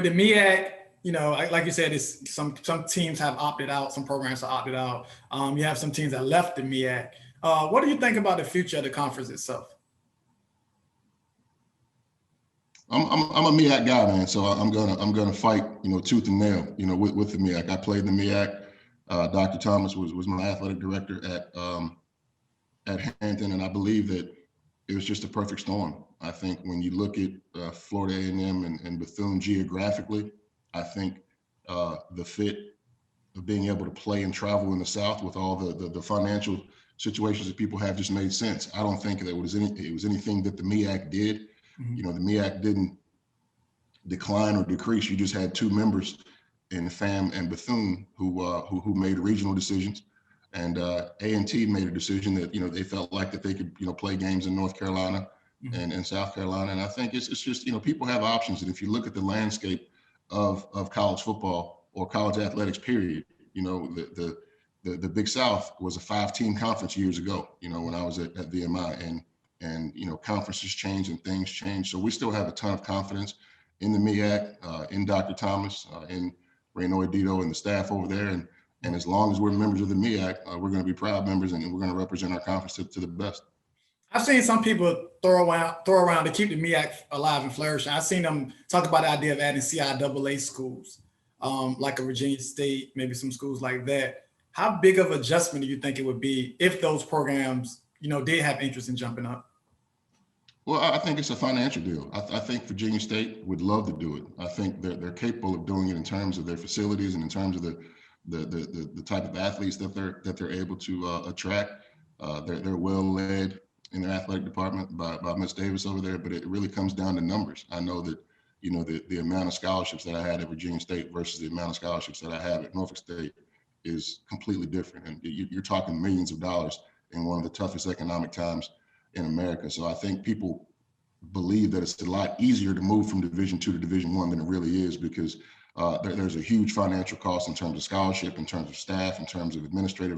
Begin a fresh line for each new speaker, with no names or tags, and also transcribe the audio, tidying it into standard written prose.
the MEAC, like you said, it's some teams have opted out, some programs have opted out. You have some teams that left the MEAC. What do you think about the future of the conference itself?
I'm a MEAC guy, man. So I'm gonna fight, tooth and nail, with the MEAC. I played in the MEAC. Dr. Thomas was my athletic director at Hampton, and I believe that it was just a perfect storm. I think when you look at Florida A&M and Bethune geographically, I think the fit of being able to play and travel in the South with all the financial situations that people have just made sense. I don't think that it was anything that the MEAC did.
Mm-hmm.
The MEAC didn't decline or decrease. You just had two members in FAM and Bethune who made regional decisions, and A&T made a decision that they felt like that they could play games in North Carolina
Mm-hmm.
and South Carolina. And I think it's just people have options, and if you look at the landscape of college football or college athletics, period, the Big South was a 5-team conference years ago. When I was at VMI, and conferences change and things change. So we still have a ton of confidence in the MEAC, in Dr. Thomas, in Raynoy Dito and the staff over there. And as long as we're members of the MEAC, we're going to be proud members, and we're going to represent our conference to the best.
I've seen some people throw around to keep the MEAC alive and flourishing. I've seen them talk about the idea of adding CIAA schools, like a Virginia State, maybe some schools like that. How big of adjustment do you think it would be if those programs, did have interest in jumping up?
Well, I think it's a financial deal. I think Virginia State would love to do it. I think they're capable of doing it in terms of their facilities and in terms of the type of athletes that they're able to attract. They're well led in their athletic department by Ms. Davis over there, but it really comes down to numbers. I know that the amount of scholarships that I had at Virginia State versus the amount of scholarships that I have at Norfolk State is completely different, and you're talking millions of dollars in one of the toughest economic times in America. So I think people believe that it's a lot easier to move from Division II to Division I than it really is, because there's a huge financial cost in terms of scholarship, in terms of staff, in terms of administrative